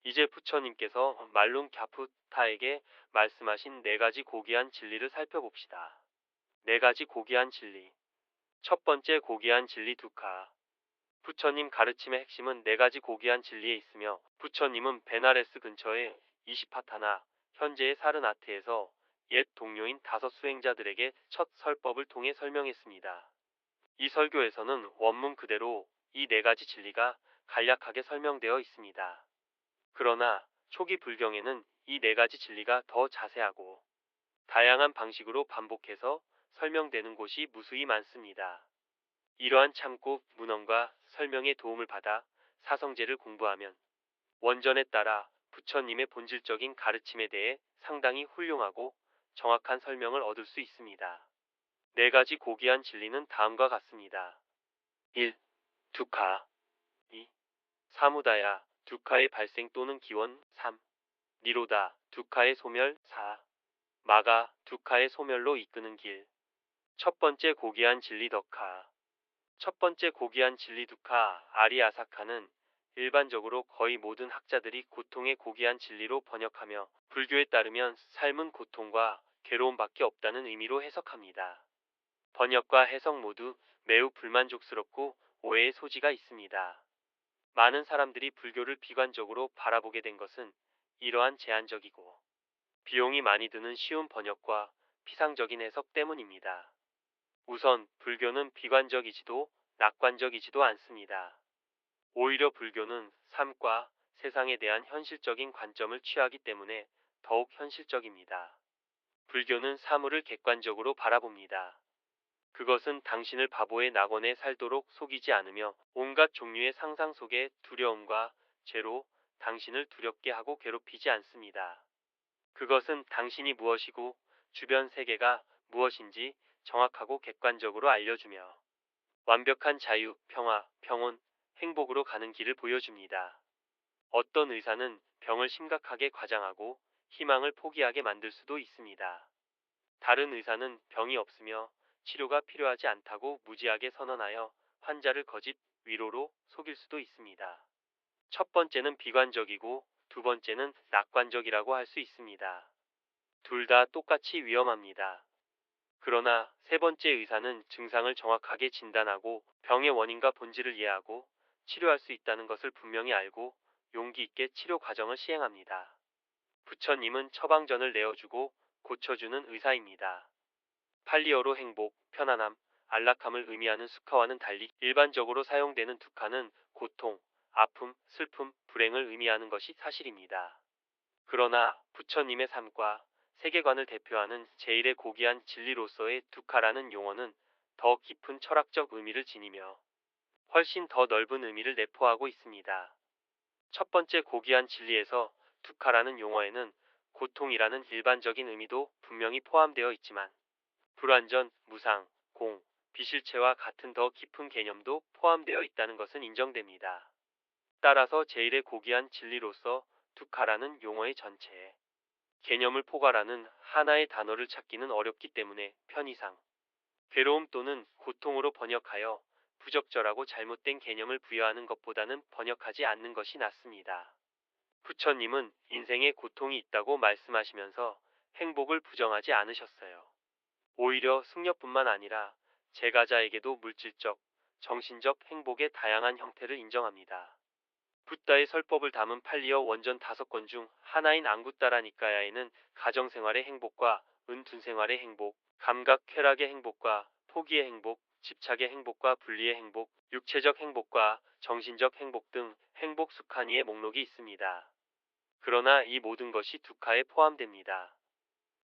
이제 부처님께서 말룬 갸푸타에게 말씀하신 네 가지 고귀한 진리를 살펴봅시다. 네 가지 고귀한 진리. 첫 번째 고귀한 진리 두카. 부처님 가르침의 핵심은 네 가지 고귀한 진리에 있으며 부처님은 베나레스 근처의 이시파타나 현재의 사르나트에서 옛 동료인 다섯 수행자들에게 첫 설법을 통해 설명했습니다. 이 설교에서는 원문 그대로 이 네 가지 진리가 간략하게 설명되어 있습니다. 그러나 초기 불경에는 이 네 가지 진리가 더 자세하고 다양한 방식으로 반복해서 설명되는 곳이 무수히 많습니다. 이러한 참고 문헌과 설명의 도움을 받아 사성제를 공부하면 원전에 따라 부처님의 본질적인 가르침에 대해 상당히 훌륭하고 정확한 설명을 얻을 수 있습니다. 네 가지 고귀한 진리는 다음과 같습니다. 1. 두카. 2. 사무다야, 두카의 발생 또는 기원. 3. 니로다, 두카의 소멸. 4. 마가, 두카의 소멸로 이끄는 길. 첫 번째 고귀한 진리 덕카. 첫 번째 고귀한 진리 두카 아리아사카는 일반적으로 거의 모든 학자들이 고통의 고귀한 진리로 번역하며 불교에 따르면 삶은 고통과 괴로움밖에 없다는 의미로 해석합니다. 번역과 해석 모두 매우 불만족스럽고 오해의 소지가 있습니다. 많은 사람들이 불교를 비관적으로 바라보게 된 것은 이러한 제한적이고 비용이 많이 드는 쉬운 번역과 피상적인 해석 때문입니다. 우선 불교는 비관적이지도 낙관적이지도 않습니다. 오히려 불교는 삶과 세상에 대한 현실적인 관점을 취하기 때문에 더욱 현실적입니다. 불교는 사물을 객관적으로 바라봅니다. 그것은 당신을 바보의 낙원에 살도록 속이지 않으며 온갖 종류의 상상 속의 두려움과 죄로 당신을 두렵게 하고 괴롭히지 않습니다. 그것은 당신이 무엇이고 주변 세계가 무엇인지 정확하고 객관적으로 알려주며 완벽한 자유, 평화, 평온, 행복으로 가는 길을 보여줍니다. 어떤 의사는 병을 심각하게 과장하고 희망을 포기하게 만들 수도 있습니다. 다른 의사는 병이 없으며 치료가 필요하지 않다고 무지하게 선언하여 환자를 거짓 위로로 속일 수도 있습니다. 첫 번째는 비관적이고 두 번째는 낙관적이라고 할 수 있습니다. 둘 다 똑같이 위험합니다. 그러나 세 번째 의사는 증상을 정확하게 진단하고 병의 원인과 본질을 이해하고 치료할 수 있다는 것을 분명히 알고 용기 있게 치료 과정을 시행합니다. 부처님은 처방전을 내어주고 고쳐주는 의사입니다. 팔리어로 행복, 편안함, 안락함을 의미하는 수카와는 달리 일반적으로 사용되는 두카는 고통, 아픔, 슬픔, 불행을 의미하는 것이 사실입니다. 그러나 부처님의 삶과 세계관을 대표하는 제1의 고귀한 진리로서의 두카라는 용어는 더 깊은 철학적 의미를 지니며 훨씬 더 넓은 의미를 내포하고 있습니다. 첫 번째 고귀한 진리에서 두카라는 용어에는 고통이라는 일반적인 의미도 분명히 포함되어 있지만 불완전, 무상, 공, 비실체와 같은 더 깊은 개념도 포함되어 있다는 것은 인정됩니다. 따라서 제1의 고귀한 진리로서 두카라는 용어의 전체 개념을 포괄하는 하나의 단어를 찾기는 어렵기 때문에 편의상 괴로움 또는 고통으로 번역하여 부적절하고 잘못된 개념을 부여하는 것보다는 번역하지 않는 것이 낫습니다. 부처님은 인생에 고통이 있다고 말씀하시면서 행복을 부정하지 않으셨어요. 오히려 승려뿐만 아니라 제가자에게도 물질적, 정신적 행복의 다양한 형태를 인정합니다. 붓다의 설법을 담은 팔리어 원전 5권 중 하나인 앙구따라니까야에는 가정생활의 행복과 은둔생활의 행복, 감각 쾌락의 행복과 포기의 행복, 집착의 행복과 분리의 행복, 육체적 행복과 정신적 행복 등 행복 수카니의 목록이 있습니다. 그러나 이 모든 것이 두카에 포함됩니다.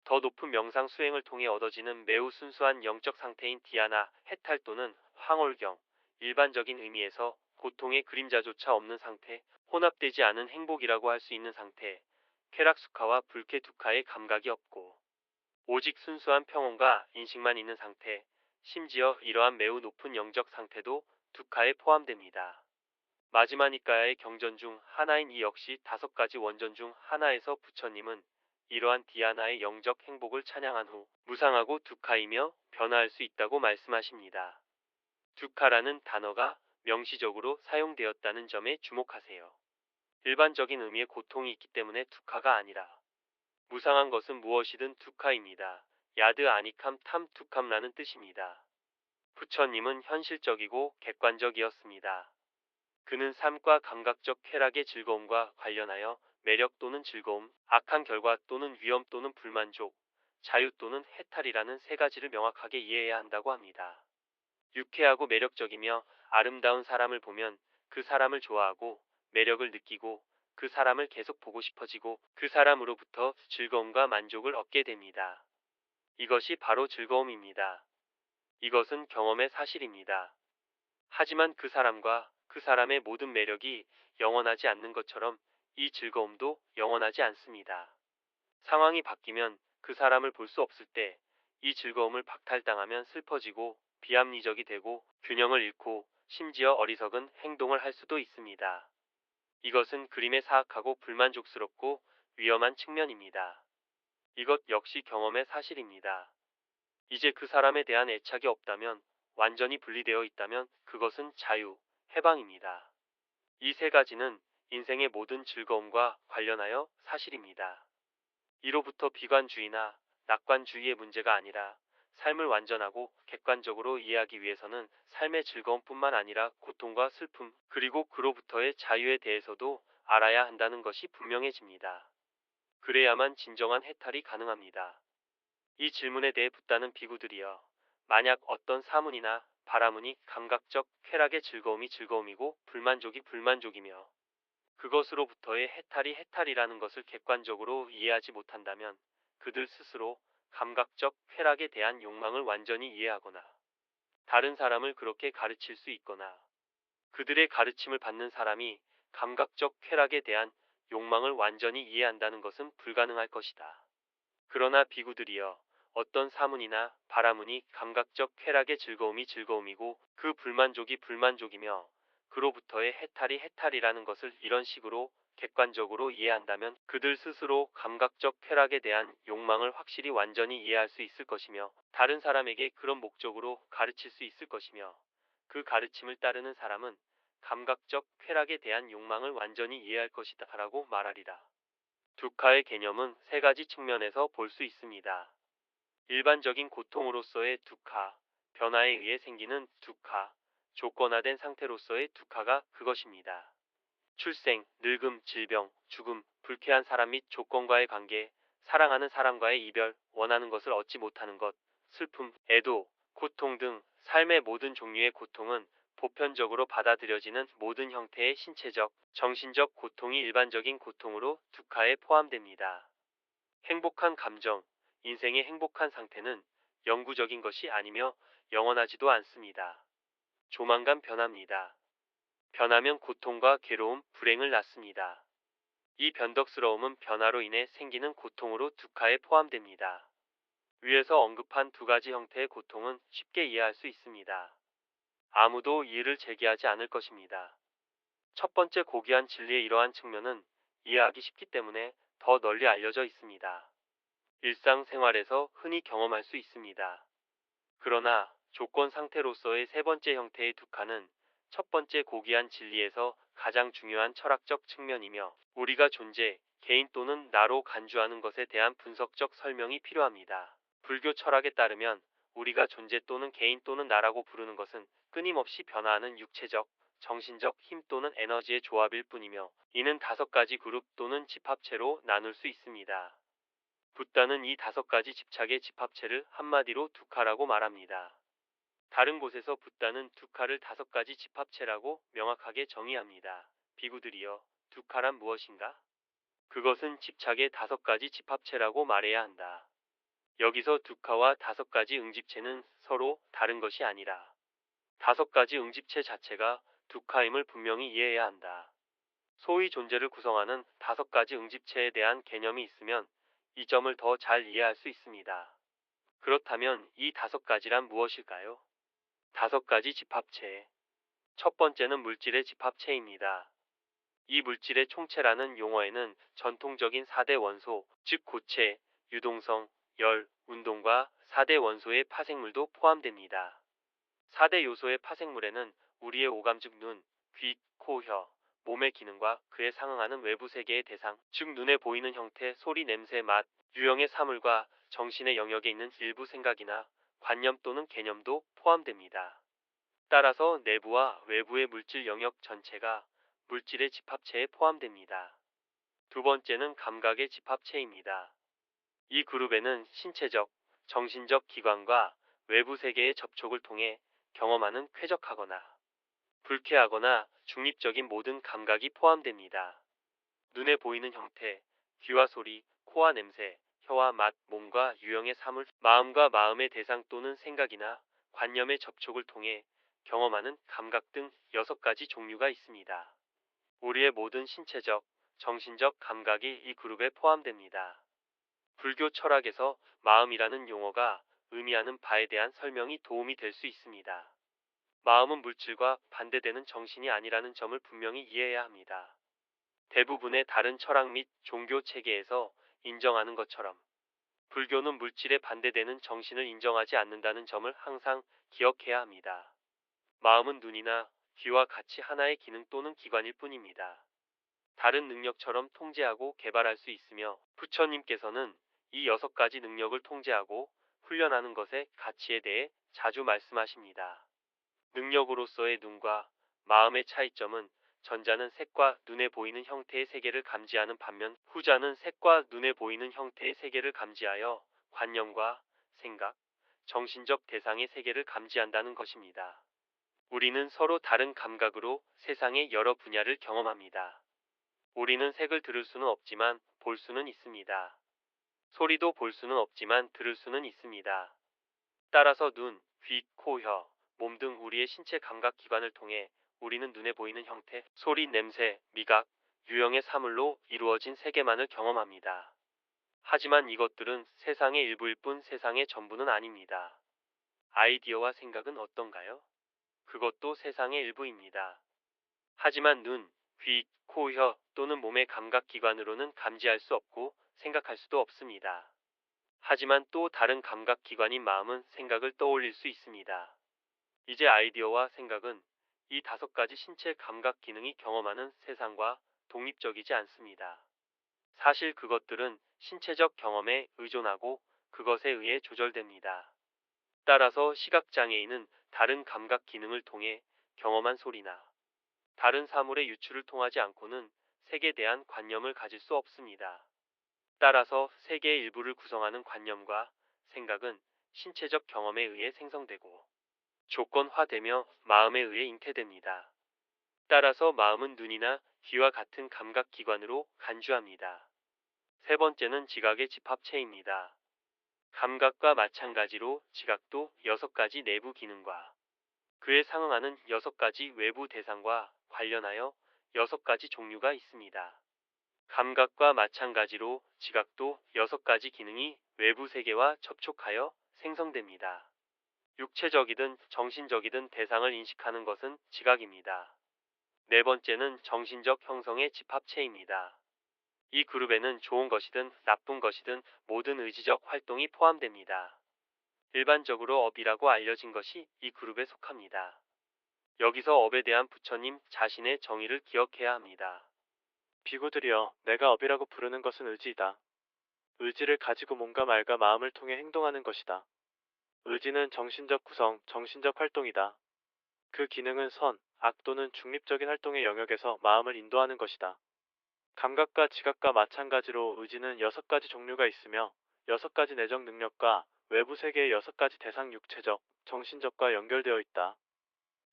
더 높은 명상 수행을 통해 얻어지는 매우 순수한 영적 상태인 디아나, 해탈 또는 황홀경, 일반적인 의미에서 고통의 그림자조차 없는 상태, 혼합되지 않은 행복이라고 할 수 있는 상태, 쾌락수카와 불쾌두카의 감각이 없고 오직 순수한 평온과 인식만 있는 상태, 심지어 이러한 매우 높은 영적 상태도 두카에 포함됩니다. 마지마니까야의 경전 중 하나인 이 역시 5가지 원전 중 하나에서 부처님은 이러한 디아나의 영적 행복을 찬양한 후 무상하고 두카이며 변화할 수 있다고 말씀하십니다. 두카라는 단어가 명시적으로 사용되었다는 점에 주목하세요. 일반적인 의미의 고통이 있기 때문에 두카가 아니라 무상한 것은 무엇이든 두카입니다. 야드 아니캄 탐 두캄라는 뜻입니다. 부처님은 현실적이고 객관적이었습니다. 그는 삶과 감각적 쾌락의 즐거움과 관련하여 매력 또는 즐거움, 악한 결과 또는 위험 또는 불만족, 자유 또는 해탈이라는 세 가지를 명확하게 이해해야 한다고 합니다. 유쾌하고 매력적이며 아름다운 사람을 보면 그 사람을 좋아하고 매력을 느끼고 그 사람을 계속 보고 싶어지고 그 사람으로부터 즐거움과 만족을 얻게 됩니다. 이것이 바로 즐거움입니다. 이것은 경험의 사실입니다. 하지만 그 사람과 그 사람의 모든 매력이 영원하지 않는 것처럼 이 즐거움도 영원하지 않습니다. 상황이 바뀌면 그 사람을 볼 수 없을 때 이 즐거움을 박탈당하면 슬퍼지고 비합리적이 되고 균형을 잃고 심지어 어리석은 행동을 할 수도 있습니다. 이것은 그림의 사악하고 불만족스럽고 위험한 측면입니다. 이것 역시 경험의 사실입니다. 이제 그 사람에 대한 애착이 없다면, 완전히 분리되어 있다면 그것은 자유, 해방입니다. 이 세 가지는 인생의 모든 즐거움과 관련하여 사실입니다. 이로부터 비관주의나 낙관주의의 문제가 아니라 삶을 완전하고 객관적으로 이해하기 위해서는 삶의 즐거움뿐만 아니라 고통과 슬픔, 그리고 그로부터의 자유에 대해서도 알아야 한다는 것이 분명해집니다. 그래야만 진정한 해탈이 가능합니다. 이 질문에 대해 붓다는 비구들이여, 만약 어떤 사문이나 바라문이 감각적 쾌락의 즐거움이 즐거움이고 불만족이 불만족이며 그것으로부터의 해탈이 해탈이라는 것을 객관적으로 이해하지 못한다면 그들 스스로 감각적 쾌락에 대한 욕망을 완전히 이해하거나 다른 사람을 그렇게 가르칠 수 있거나 그들의 가르침을 받는 사람이 감각적 쾌락에 대한 욕망을 완전히 이해한다는 것은 불가능할 것이다. 그러나 비구들이여, 어떤 사문이나 바라문이 감각적 쾌락의 즐거움이 즐거움이고 그 불만족이 불만족이며 그로부터의 해탈이 해탈이라는 것을 이런 식으로 객관적으로 이해한다면 그들 스스로 감각적 쾌락에 대한 욕망을 확실히 완전히 이해할 수 있을 것이며 다른 사람에게 그런 목적으로 가르칠 수 있을 것이며 그 가르침을 따르는 사람은 감각적 쾌락에 대한 욕망을 완전히 이해할 것이다 라고 말하리라. 두카의 개념은 세 가지 측면에서 볼 수 있습니다. 일반적인 고통으로서의 두카, 변화에 의해 생기는 두카, 조건화된 상태로서의 두카가 그것입니다. 출생, 늙음, 질병, 죽음, 불쾌한 사람 및 조건과의 관계, 사랑하는 사람과의 이별, 원하는 것을 얻지 못하는 것, 슬픔, 애도, 고통 등 삶의 모든 종류의 고통은 보편적으로 받아들여지는 모든 형태의 신체적, 정신적 고통이 일반적인 고통으로 두카에 포함됩니다. 행복한 감정, 인생의 행복한 상태는 영구적인 것이 아니며 영원하지도 않습니다. 조만간 변합니다. 변하면 고통과 괴로움, 불행을 낳습니다. 이 변덕스러움은 변화로 인해 생기는 고통으로 두카에 포함됩니다. 위에서 언급한 두 가지 형태의 고통은 쉽게 이해할 수 있습니다. 아무도 이의를 제기하지 않을 것입니다. 첫 번째 고귀한 진리의 이러한 측면은 이해하기 쉽기 때문에 더 널리 알려져 있습니다. 일상생활에서 흔히 경험할 수 있습니다. 그러나 조건 상태로서의 세 번째 형태의 두카는 첫 번째 고귀한 진리에서 가장 중요한 철학적 측면이며 우리가 존재, 개인 또는 나로 간주하는 것에 대한 분석적 설명이 필요합니다. 불교 철학에 따르면 우리가 존재 또는 개인 또는 나라고 부르는 것은 끊임없이 변화하는 육체적, 정신적 힘 또는 에너지의 조합일 뿐이며 이는 다섯 가지 그룹 또는 집합체로 나눌 수 있습니다. 붓다는 이 다섯 가지 집착의 집합체를 한마디로 두카라고 말합니다. 다른 곳에서 붓다는 두카를 다섯 가지 집합체라고 명확하게 정의합니다. 비구들이여, 두카란 무엇인가? 그것은 집착의 다섯 가지 집합체라고 말해야 한다. 여기서 두카와 다섯 가지 응집체는 서로 다른 것이 아니라 다섯 가지 응집체 자체가 두카임을 분명히 이해해야 한다. 소위 존재를 구성하는 다섯 가지 응집체에 대한 개념이 있으면 이 점을 더 잘 이해할 수 있습니다. 그렇다면 이 다섯 가지란 무엇일까요? 다섯 가지 집합체. 첫 번째는 물질의 집합체입니다. 이 물질의 총체라는 용어에는 전통적인 4대 원소, 즉 고체, 유동성, 열, 운동과 4대 원소의 파생물도 포함됩니다. 4대 요소의 파생물에는 우리의 오감 즉 눈, 귀, 코, 혀, 몸의 기능과 그에 상응하는 외부 세계의 대상, 즉 눈에 보이는 형태, 소리, 냄새, 맛, 유형의 사물과 정신의 영역에 있는 일부 생각이나 관념 또는 개념도 포함됩니다. 따라서 내부와 외부의 물질 영역 전체가 물질의 집합체에 포함됩니다. 두 번째는 감각의 집합체입니다. 이 그룹에는 신체적, 정신적 기관과 외부 세계의 접촉을 통해 경험하는 쾌적하거나 불쾌하거나 중립적인 모든 감각이 포함됩니다. 눈에 보이는 형태, 귀와 소리, 코와 냄새, 혀와 맛, 몸과 유형의 사물, 마음과 마음의 대상 또는 생각이나 관념의 접촉을 통해 경험하는 감각 등 6가지 종류가 있습니다. 우리의 모든 신체적, 정신적 감각이 이 그룹에 포함됩니다. 불교 철학에서 마음이라는 용어가 의미하는 바에 대한 설명이 도움이 될 수 있습니다. 마음은 물질과 반대되는 정신이 아니라는 점을 분명히 이해해야 합니다. 대부분의 다른 철학 및 종교 체계에서 인정하는 것처럼 불교는 물질에 반대되는 정신을 인정하지 않는다는 점을 항상 기억해야 합니다. 마음은 눈이나 귀와 같이 하나의 기능 또는 기관일 뿐입니다. 다른 능력처럼 통제하고 개발할 수 있으며 부처님께서는 이 6가지 능력을 통제하고 훈련하는 것의 가치에 대해 자주 말씀하십니다. 능력으로서의 눈과 마음의 차이점은 전자는 색과 눈에 보이는 형태의 세계를 감지하는 반면 후자는 색과 눈에 보이는 형태의 세계를 감지하여 관념과 생각, 정신적 대상의 세계를 감지한다는 것입니다. 우리는 서로 다른 감각으로 세상의 여러 분야를 경험합니다. 우리는 색을 들을 수는 없지만 볼 수는 있습니다. 소리도 볼 수는 없지만 들을 수는 있습니다. 따라서 눈, 귀, 코, 혀, 몸 등 우리의 신체 감각 기관을 통해 우리는 눈에 보이는 형태, 소리, 냄새, 미각, 유형의 사물로 이루어진 세계만을 경험합니다. 하지만 이것들은 세상의 일부일 뿐 세상의 전부는 아닙니다. 아이디어와 생각은 어떤가요? 그것도 세상의 일부입니다. 하지만 눈, 귀, 코, 혀 또는 몸의 감각 기관으로는 감지할 수 없고 생각할 수도 없습니다. 하지만 또 다른 감각 기관인 마음은 생각을 떠올릴 수 있습니다. 이제 아이디어와 생각은 이 5가지 신체 감각 기능이 경험하는 세상과 독립적이지 않습니다. 사실 그것들은 신체적 경험에 의존하고 그것에 의해 조절됩니다. 따라서 시각장애인은 다른 감각 기능을 통해 경험한 소리나 다른 사물의 유출을 통하지 않고는 색에 대한 관념을 가질 수 없습니다. 따라서 세계의 일부를 구성하는 관념과 생각은 신체적 경험에 의해 생성되고 조건화되며 마음에 의해 잉태됩니다. 따라서 마음은 눈이나 귀와 같은 감각 기관으로 간주합니다. 세 번째는 지각의 집합체입니다. 감각과 마찬가지로 지각도 6가지 내부 기능과 그에 상응하는 6가지 외부 대상과 관련하여 6가지 종류가 있습니다. 감각과 마찬가지로 지각도 6가지 기능이 외부 세계와 접촉하여 생성됩니다. 육체적이든 정신적이든 대상을 인식하는 것은 지각입니다. 네 번째는 정신적 형성의 집합체입니다. 이 그룹에는 좋은 것이든 나쁜 것이든 모든 의지적 활동이 포함됩니다. 일반적으로 업이라고 알려진 것이 이 그룹에 속합니다. 여기서 업에 대한 부처님 자신의 정의를 기억해야 합니다. 비구들이여, 내가 업이라고 부르는 것은 의지이다. 의지를 가지고 몸과 말과 마음을 통해 행동하는 것이다. 의지는 정신적 구성, 정신적 활동이다. 그 기능은 선, 악 또는 중립적인 활동의 영역에서 마음을 인도하는 것이다. 감각과 지각과 마찬가지로 의지는 6가지 종류가 있으며 6가지 내적 능력과 외부 세계의 6가지 대상 육체적, 정신적과 연결되어 있다.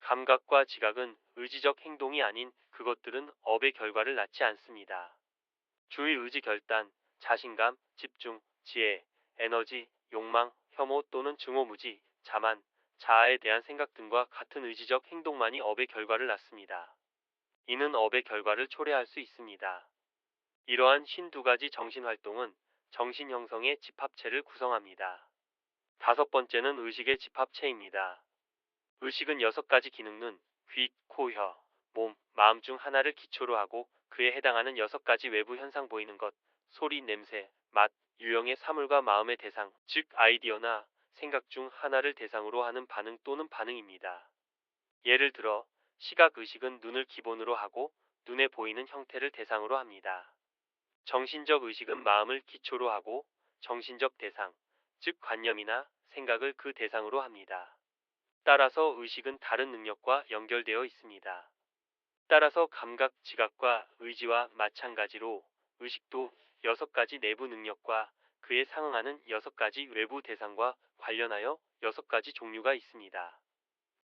감각과 지각은 의지적 행동이 아닌 그것들은 업의 결과를 낳지 않습니다. 주의 의지 결단, 자신감, 집중, 지혜, 에너지, 욕망, 혐오 또는 증오무지, 자만, 자아에 대한 생각 등과 같은 의지적 행동만이 업의 결과를 낳습니다. 이는 업의 결과를 초래할 수 있습니다. 이러한 52가지 정신활동은 정신 형성의 집합체를 구성합니다. 다섯 번째는 의식의 집합체입니다. 의식은 6가지 기능 눈, 귀, 코, 혀, 몸, 마음 중 하나를 기초로 하고 그에 해당하는 6가지 외부 현상 보이는 것, 소리, 냄새, 맛, 유형의 사물과 마음의 대상, 즉 아이디어나 생각 중 하나를 대상으로 하는 반응 또는 반응입니다. 예를 들어 시각 의식은 눈을 기본으로 하고 눈에 보이는 형태를 대상으로 합니다. 정신적 의식은 마음을 기초로 하고 정신적 대상, 즉 관념이나 생각을 그 대상으로 합니다. 따라서 의식은 다른 능력과 연결되어 있습니다. 따라서 감각, 지각과 의지와 마찬가지로 의식도 6가지 내부 능력과 그에 상응하는 6가지 외부 대상과 관련하여 6가지 종류가 있습니다.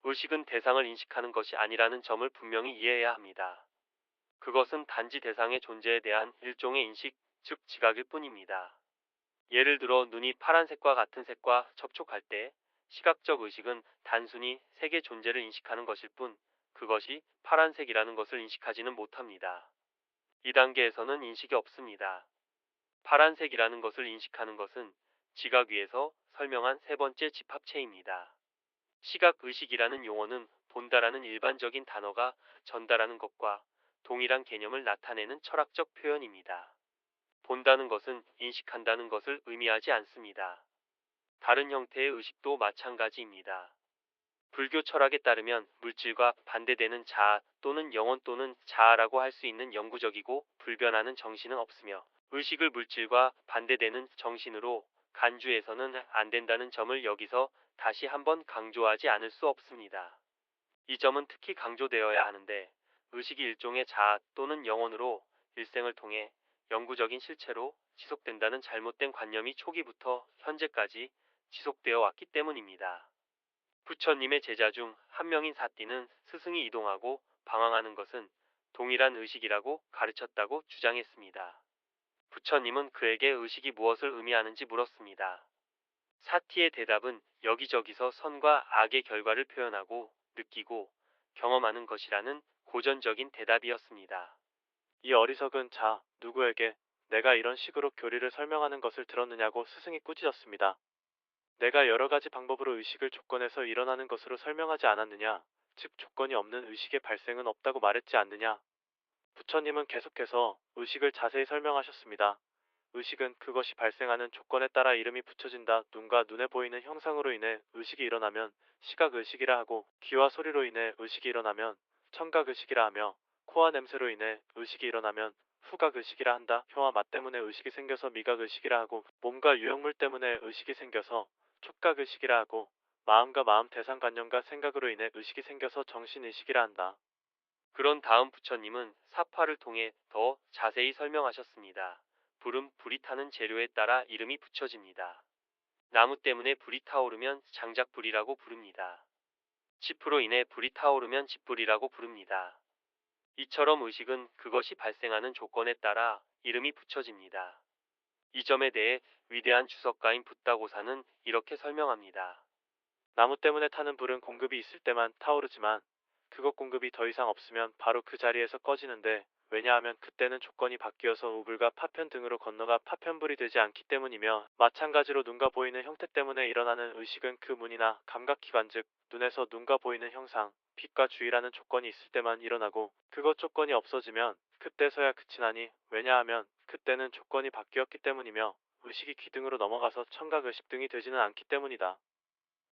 의식은 대상을 인식하는 것이 아니라는 점을 분명히 이해해야 합니다. 그것은 단지 대상의 존재에 대한 일종의 인식, 즉 지각일 뿐입니다. 예를 들어 눈이 파란색과 같은 색과 접촉할 때 시각적 의식은 단순히 색의 존재를 인식하는 것일 뿐 그것이 파란색이라는 것을 인식하지는 못합니다. 이 단계에서는 인식이 없습니다. 파란색이라는 것을 인식하는 것은 지각 위에서 설명한 세 번째 집합체입니다. 시각의식이라는 용어는 본다라는 일반적인 단어가 전달하는 것과 동일한 개념을 나타내는 철학적 표현입니다. 본다는 것은 인식한다는 것을 의미하지 않습니다. 다른 형태의 의식도 마찬가지입니다. 불교 철학에 따르면 물질과 반대되는 자아 또는 영혼 또는 자아라고 할 수 있는 영구적이고 불변하는 정신은 없으며 의식을 물질과 반대되는 정신으로 간주해서는 안 된다는 점을 여기서 다시 한번 강조하지 않을 수 없습니다. 이 점은 특히 강조되어야 하는데 의식이 일종의 자아 또는 영혼으로 일생을 통해 영구적인 실체로 지속된다는 잘못된 관념이 초기부터 현재까지 지속되어 왔기 때문입니다. 부처님의 제자 중 한 명인 사띠는 스승이 이동하고 방황하는 것은 동일한 의식이라고 가르쳤다고 주장했습니다. 부처님은 그에게 의식이 무엇을 의미하는지 물었습니다. 사티의 대답은 여기저기서 선과 악의 결과를 표현하고 느끼고 경험하는 것이라는 고전적인 대답이었습니다. 이 어리석은 자, 누구에게 내가 이런 식으로 교리를 설명하는 것을 들었느냐고 스승이 꾸짖었습니다. 내가 여러 가지 방법으로 의식을 조건에서 일어나는 것으로 설명하지 않았느냐? 즉 조건이 없는 의식의 발생은 없다고 말했지 않느냐? 부처님은 계속해서 의식을 자세히 설명하셨습니다. 의식은 그것이 발생하는 조건에 따라 이름이 붙여진다. 눈과 눈에 보이는 형상으로 인해 의식이 일어나면 시각의식이라 하고, 귀와 소리로 인해 의식이 일어나면 청각의식이라 하며, 코와 냄새로 인해 의식이 일어나면 후각의식이라 한다. 혀와 맛 때문에 의식이 생겨서 미각의식이라 하고, 몸과 유형물 때문에 의식이 생겨서 촉각의식이라 하고, 마음과 마음 대상관념과 생각으로 인해 의식이 생겨서 정신의식이라 한다. 그런 다음 부처님은 사파를 통해 더 자세히 설명하셨습니다. 불은 불이 타는 재료에 따라 이름이 붙여집니다. 나무 때문에 불이 타오르면 장작불이라고 부릅니다. 짚으로 인해 불이 타오르면 집불이라고 부릅니다. 이처럼 의식은 그것이 발생하는 조건에 따라 이름이 붙여집니다. 이 점에 대해 위대한 주석가인 붓다고사는 이렇게 설명합니다. 나무 때문에 타는 불은 공급이 있을 때만 타오르지만 그것 공급이 더 이상 없으면 바로 그 자리에서 꺼지는데, 왜냐하면 그때는 조건이 바뀌어서 우불과 파편 등으로 건너가 파편불이 되지 않기 때문이며, 마찬가지로 눈과 보이는 형태 때문에 일어나는 의식은 그 문이나 감각기관 즉 눈에서 눈과 보이는 형상, 빛과 주의라는 조건이 있을 때만 일어나고 그것 조건이 없어지면 그때서야 그치나니, 왜냐하면 그때는 조건이 바뀌었기 때문이며 의식이 귀 등으로 넘어가서 청각의식 등이 되지는 않기 때문이다.